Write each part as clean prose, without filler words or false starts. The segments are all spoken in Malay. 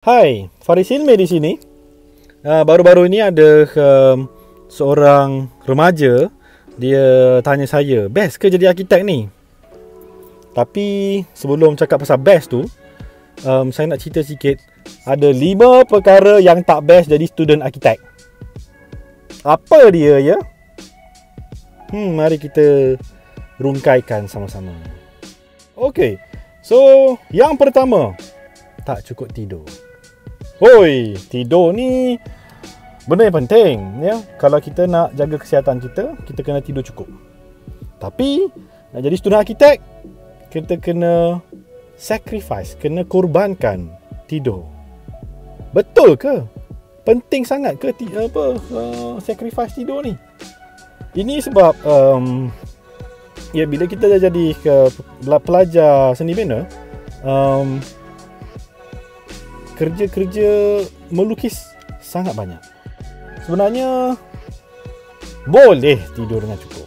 Hai, Faris Hilmi di sini. Baru-baru ini ada seorang remaja. Dia tanya saya, best ke jadi arkitek ni? Tapi sebelum cakap pasal best tu, saya nak cerita sikit. Ada 5 perkara yang tak best jadi student arkitek. Apa dia ya? Mari kita rungkaikan sama-sama. Okey, so yang pertama, tak cukup tidur. Hoi, tidur ni benda yang penting ya. Kalau kita nak jaga kesihatan kita, kita kena tidur cukup. Tapi nak jadi student arkitek, kita kena sacrifice, kena korbankan tidur. Betul ke? Penting sangat ke sacrifice tidur ni? Ini sebab ya, bila kita dah jadi pelajar seni bina, kerja-kerja melukis sangat banyak. Sebenarnya boleh tidur dengan cukup,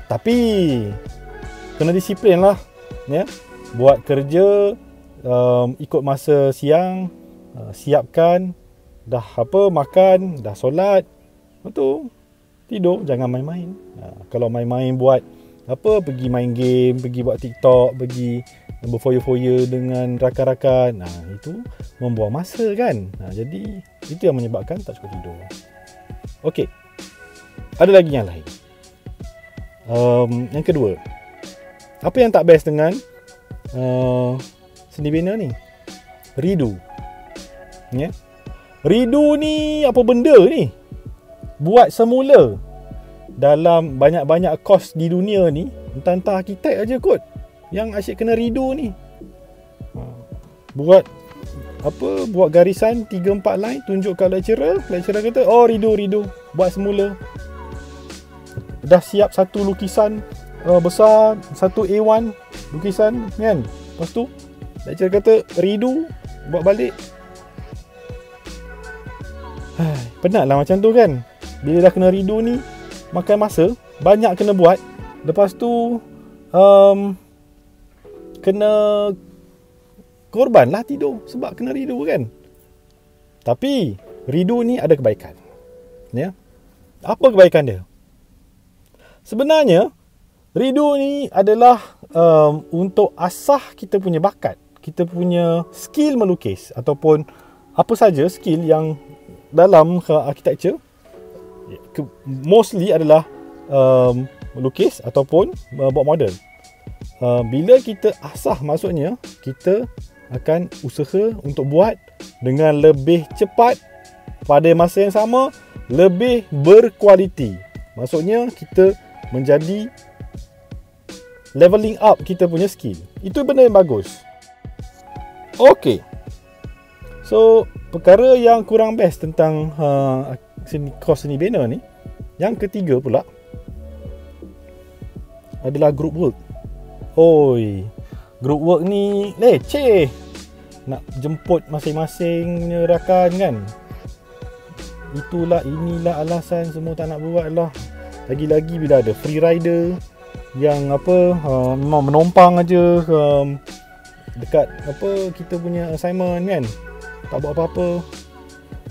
tapi kena disiplin lah ya. Buat kerja ikut masa siang, siapkan dah makan, dah solat, betul, tidur, jangan main-main. Kalau main-main buat pergi main game, pergi buat TikTok, pergi berfoya-foya dengan rakan-rakan, itu membuang masa kan. Jadi itu yang menyebabkan tak cukup tidur. Okey, ada lagi yang lain. Yang kedua, apa yang tak best dengan seni bina ni? Ridu ya? Ridu ni apa benda ni? Buat semula dalam banyak-banyak kos di dunia ni, entah-entah arkitek aja kot yang asyik kena ridu ni. Buat garisan 3-4 line, tunjuk kat lecturer kata, oh ridu, buat semula. Dah siap satu lukisan besar, satu A1 lukisan kan. Lepas tu lecturer kata ridu, buat balik. Penat lah macam tu kan. Bila dah kena ridu ni, makan masa, banyak kena buat. Lepas tu kena korban lah tidur sebab kena ridu kan. Tapi ridu ni ada kebaikan ya. Apa kebaikan dia? Sebenarnya ridu ni adalah untuk asah kita punya bakat, kita punya skill melukis, ataupun apa saja skill yang dalam architecture mostly adalah melukis ataupun buat model. Bila kita asah, maksudnya kita akan usaha untuk buat dengan lebih cepat, pada masa yang sama, lebih berkualiti. Maksudnya kita menjadi leveling up kita punya skill. Itu benda yang bagus. Okey, so perkara yang kurang best tentang kos seni bina ni, yang ketiga pula adalah group work. Oi, group work ni leceh. Nak jemput masing-masing punya rakan kan. Itulah, inilah alasan semua tak nak buat lah. Lagi-lagi bila ada free rider yang memang menompang aja dekat kita punya assignment kan, tak buat apa-apa.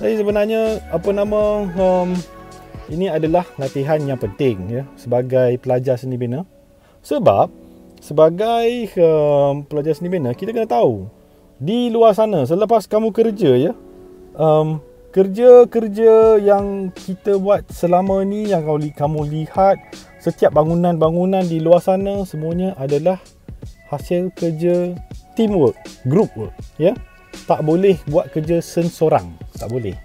Jadi sebenarnya ini adalah latihan yang penting ya sebagai pelajar seni bina. Sebab sebagai pelajar seni bina, kita kena tahu di luar sana, selepas kamu kerja ya, kerja-kerja yang kita buat selama ni, yang kamu lihat, setiap bangunan-bangunan di luar sana, semuanya adalah hasil kerja teamwork, group work ya. Tak boleh buat kerja seorang, tak boleh.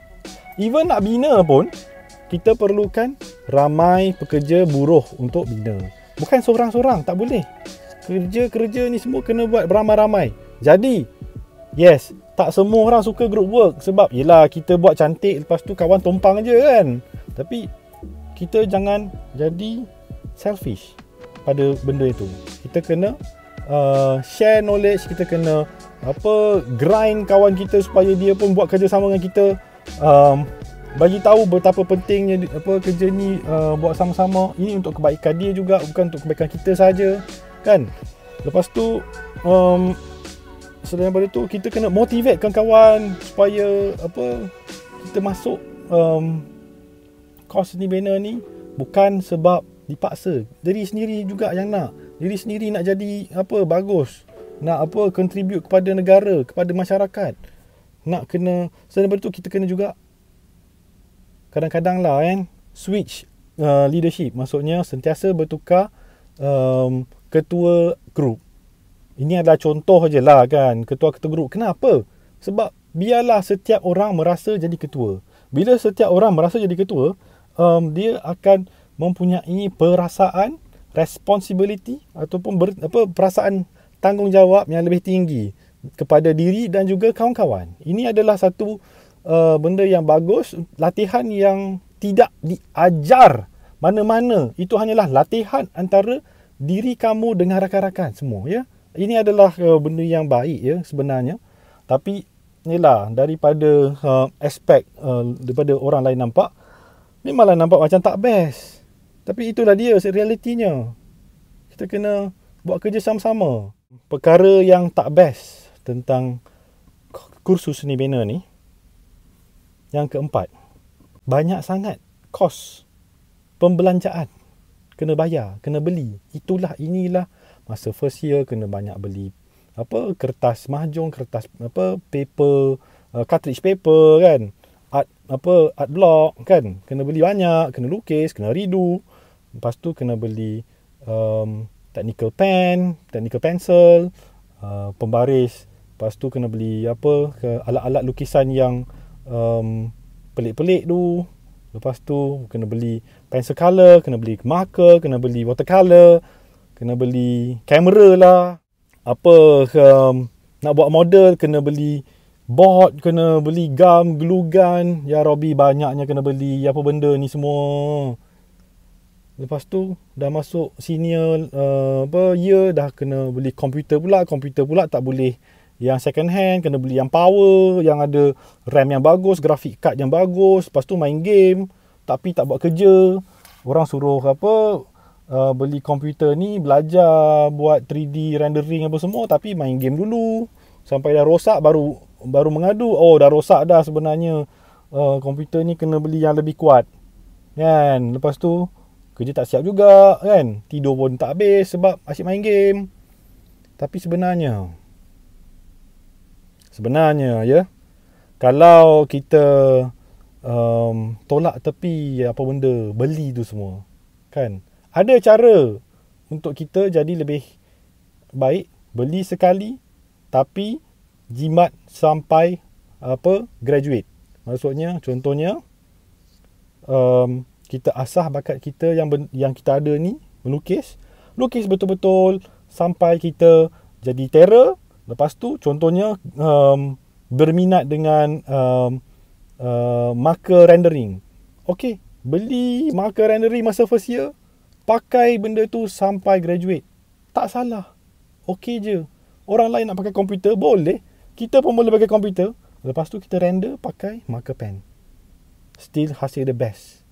Even nak bina pun, kita perlukan ramai pekerja buruh untuk bina. Bukan seorang-seorang, tak boleh. Kerja-kerja ni semua kena buat beramai-ramai. Jadi, yes, tak semua orang suka group work. Sebab, yelah, kita buat cantik, lepas tu kawan tumpang je kan. Tapi, kita jangan jadi selfish pada benda itu. Kita kena share knowledge, kita kena grind kawan kita supaya dia pun buat kerja sama dengan kita. Bagi tahu betapa pentingnya kerja ni buat sama-sama. Ini untuk kebaikan dia juga, bukan untuk kebaikan kita saja kan. Lepas tu selain daripada tu, kita kena motivate kawan-kawan supaya apa, kita masuk kos seni bina ni bukan sebab dipaksa. Diri sendiri juga yang nak. Diri sendiri nak jadi apa, bagus. Nak apa, contribute kepada negara, kepada masyarakat. Nak kena, selain daripada tu, kita kena juga kadang-kadang lah kan, switch leadership. Maksudnya sentiasa bertukar ketua grup. Ini adalah contoh je lah kan, ketua-ketua grup. Kenapa? Sebab biarlah setiap orang merasa jadi ketua. Bila setiap orang merasa jadi ketua, dia akan mempunyai perasaan responsibility ataupun perasaan tanggungjawab yang lebih tinggi kepada diri dan juga kawan-kawan. Ini adalah satu benda yang bagus, latihan yang tidak diajar mana-mana. Itu hanyalah latihan antara diri kamu dengan rakan-rakan semua, ya. Ini adalah benda yang baik, ya, sebenarnya. Tapi inilah daripada aspek daripada orang lain nampak, memanglah nampak macam tak best. Tapi itulah dia realitinya. Kita kena buat kerja sama-sama. Perkara yang tak best tentang kursus seni bina ni, yang keempat, banyak sangat kos pembelanjaan. Kena bayar, kena beli. Inilah masa first year kena banyak beli apa, kertas mahjong, kertas apa, paper, cartridge paper kan, art block kan, kena beli banyak, kena lukis, kena redo. Lepas tu kena beli technical pen, technical pencil, pembaris. Lepas tu kena beli apa, alat-alat lukisan yang pelik-pelik tu. Lepas tu kena beli pencil color, kena beli marker, kena beli watercolor, kena beli kamera lah. Apa, nak buat model kena beli board, kena beli gum, glue gun. Ya Rabbi, banyaknya kena beli apa benda ni semua. Lepas tu dah masuk senior year, dah kena beli komputer pula. Komputer pula tak boleh yang second hand, kena beli yang power, yang ada RAM yang bagus, graphic card yang bagus. Lepas tu main game tapi tak buat kerja. Orang suruh apa, beli komputer ni, belajar buat 3D rendering apa semua, tapi main game dulu sampai dah rosak baru mengadu. Oh, dah rosak dah sebenarnya, komputer ni kena beli yang lebih kuat kan. Lepas tu kerja tak siap juga kan, tidur pun tak habis sebab asyik main game. Tapi sebenarnya ya, kalau kita tolak tepi apa benda, beli tu semua kan, ada cara untuk kita jadi lebih baik. Beli sekali tapi jimat sampai apa, graduate. Maksudnya, contohnya kita asah bakat kita yang kita ada ni, melukis. Lukis betul-betul sampai kita jadi terror. Lepas tu contohnya berminat dengan marker rendering. Okey, beli marker rendering masa first year, pakai benda tu sampai graduate. Tak salah. Okey je. Orang lain nak pakai komputer, boleh. Kita pun boleh pakai komputer. Lepas tu kita render pakai marker pen. Still hasil the best.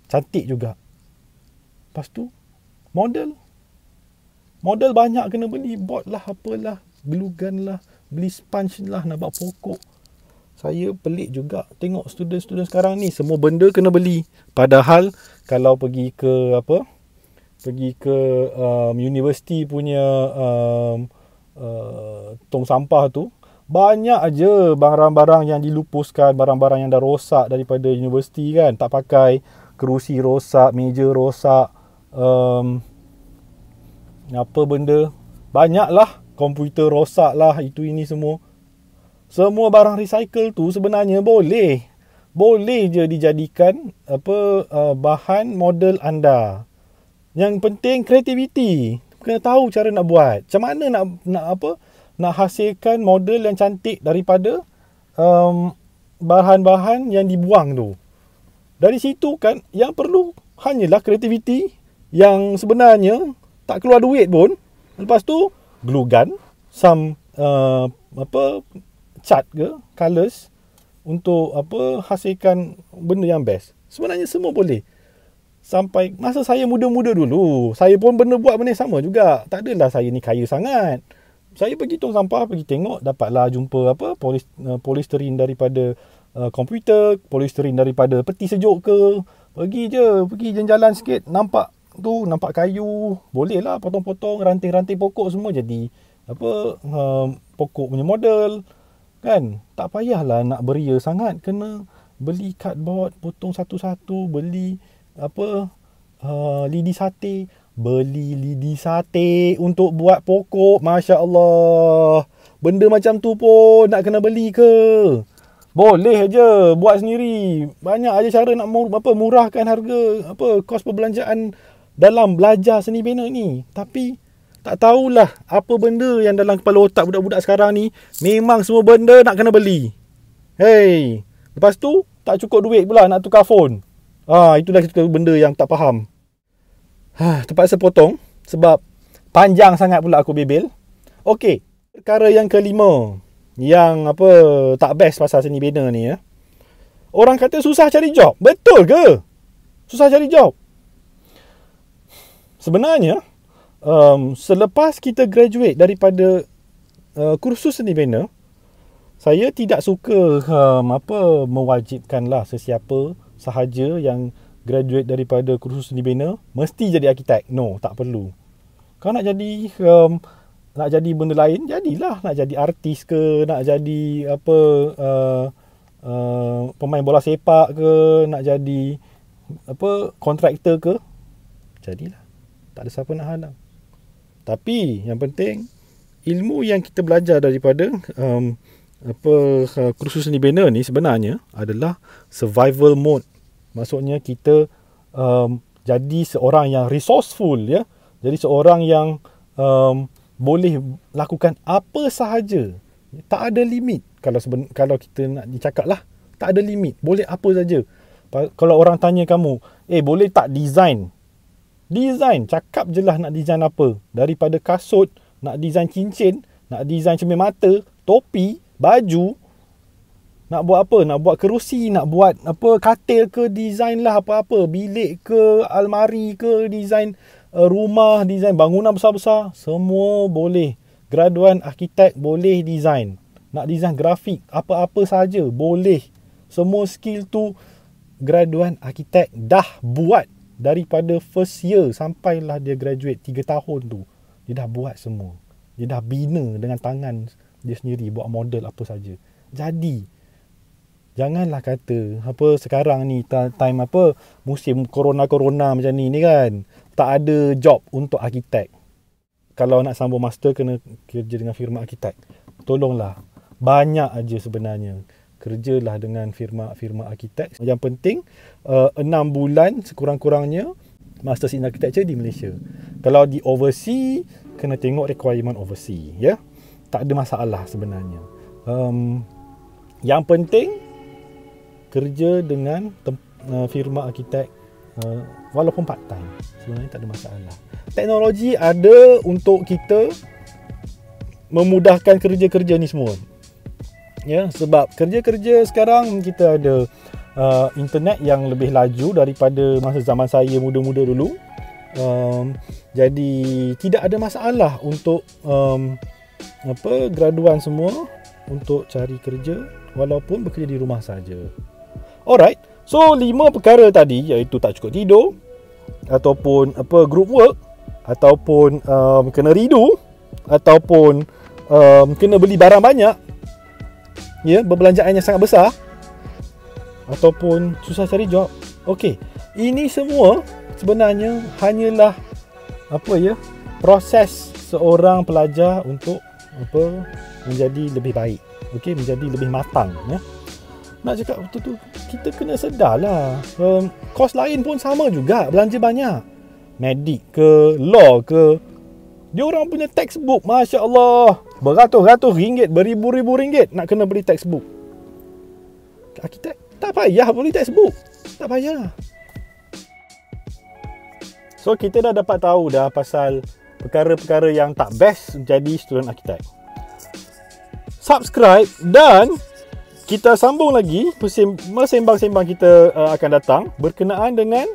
Cantik juga. Lepas tu model banyak kena beli. Board lah, apalah, glue gun lah, beli sponge lah, nak buat pokok. Saya pelik juga tengok student-student sekarang ni, semua benda kena beli. Padahal kalau pergi ke universiti punya tong sampah tu, banyak aja barang-barang yang dilupuskan, barang-barang yang dah rosak daripada universiti kan, tak pakai. Kerusi rosak, meja rosak, apa benda, banyak lah, komputer rosak lah, itu ini semua. Semua barang recycle tu sebenarnya boleh je dijadikan bahan model anda. Yang penting kreativiti. Kena tahu cara nak buat. Macam mana nak hasilkan model yang cantik daripada bahan-bahan yang dibuang tu. Dari situ kan, yang perlu hanyalah kreativiti yang sebenarnya tak keluar duit pun. Lepas tu glue gun, some cat ke, colours untuk hasilkan benda yang best. Sebenarnya semua boleh. Sampai masa saya muda-muda dulu, saya pun buat benda sama juga. Tak adalah saya ni kaya sangat. Saya pergi tong sampah, pergi tengok, dapatlah jumpa apa polisterin daripada komputer, polisterin daripada peti sejuk ke. Pergi jalan-jalan sikit, nampak kayu, boleh lah potong-potong ranting-ranting pokok semua jadi pokok punya model kan. Tak payahlah nak beria sangat, kena beli cardboard, potong satu-satu, beli lidi sate, untuk buat pokok. Masya Allah, benda macam tu pun nak kena beli ke? Boleh je buat sendiri. Banyak aja cara nak murahkan harga kos perbelanjaan dalam belajar seni bina ni. Tapi tak tahulah apa benda yang dalam kepala otak budak-budak sekarang ni. Memang semua benda nak kena beli. Hey, lepas tu tak cukup duit pula nak tukar phone. Itulah benda yang tak faham. Terpaksa potong sebab panjang sangat pula aku bebel. Okey, perkara yang kelima yang tak best pasal seni bina ni ya. Orang kata susah cari job. Betul ke? Susah cari job? Sebenarnya selepas kita graduate daripada kursus seni bina, saya tidak suka mewajibkanlah sesiapa sahaja yang graduate daripada kursus seni bina mesti jadi arkitek. No, tak perlu. Kau nak jadi benda lain, jadilah. Nak jadi artis ke, nak jadi pemain bola sepak ke, nak jadi kontraktor ke, jadilah. Tak ada siapa nak halang. Tapi yang penting ilmu yang kita belajar daripada kursus seni bina ni sebenarnya adalah survival mode. Maksudnya kita jadi seorang yang resourceful ya. Jadi seorang yang boleh lakukan apa sahaja. Tak ada limit. Kalau kita nak cakap lah, tak ada limit. Boleh apa saja. Kalau orang tanya kamu, boleh tak design? Design. Cakap je lah nak design apa. Daripada kasut, nak design cincin, nak design cermin mata, topi, baju. Nak buat apa? Nak buat kerusi, nak buat katil ke, design lah apa-apa. Bilik ke, almari ke, design rumah, design bangunan besar-besar, semua boleh. Graduan arkitek boleh design. Nak design grafik, apa-apa saja boleh. Semua skill tu graduan arkitek dah buat daripada first year sampailah dia graduate 3 tahun tu. Dia dah buat semua. Dia dah bina dengan tangan dia sendiri, buat model apa saja. Jadi janganlah kata sekarang ni time musim corona macam ni kan, tak ada job untuk arkitek. Kalau nak sambung master kena kerja dengan firma arkitek. Tolonglah, banyak aja sebenarnya. Kerjalah dengan firma arkitek. Yang penting 6 bulan sekurang-kurangnya Masters in Architecture di Malaysia. Kalau di overseas, kena tengok requirement overseas ya. Tak ada masalah sebenarnya. Yang penting kerja dengan firma arkitek walaupun part time, sebenarnya tak ada masalah. Teknologi ada untuk kita memudahkan kerja-kerja ni semua. Ya, sebab kerja-kerja sekarang kita ada internet yang lebih laju daripada masa zaman saya muda-muda dulu. Jadi tidak ada masalah untuk graduan semua untuk cari kerja walaupun bekerja di rumah saja. Alright. So 5 perkara tadi, iaitu tak cukup tidur, ataupun group work, ataupun kena redo, ataupun kena beli barang banyak, ya, berbelanjaan yang sangat besar, ataupun susah cari job. Okey, ini semua sebenarnya hanyalah proses seorang pelajar untuk menjadi lebih baik, okey, menjadi lebih matang ya. Nak cakap betul tu, kita kena sedarlah. Kos lain pun sama juga, belanja banyak. Medik ke, law ke, dia orang punya textbook, Masya Allah, beratus-ratus ringgit, beribu-ribu ringgit nak kena beli textbook. Arkitek tak payah beli textbook, tak payah. So kita dah dapat tahu dah pasal perkara-perkara yang tak best jadi student arkitek. Subscribe dan kita sambung lagi sembang-sembang kita akan datang berkenaan dengan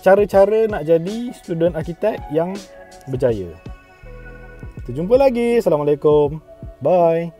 cara-cara nak jadi student arkitek yang berjaya. Kita jumpa lagi. Assalamualaikum. Bye.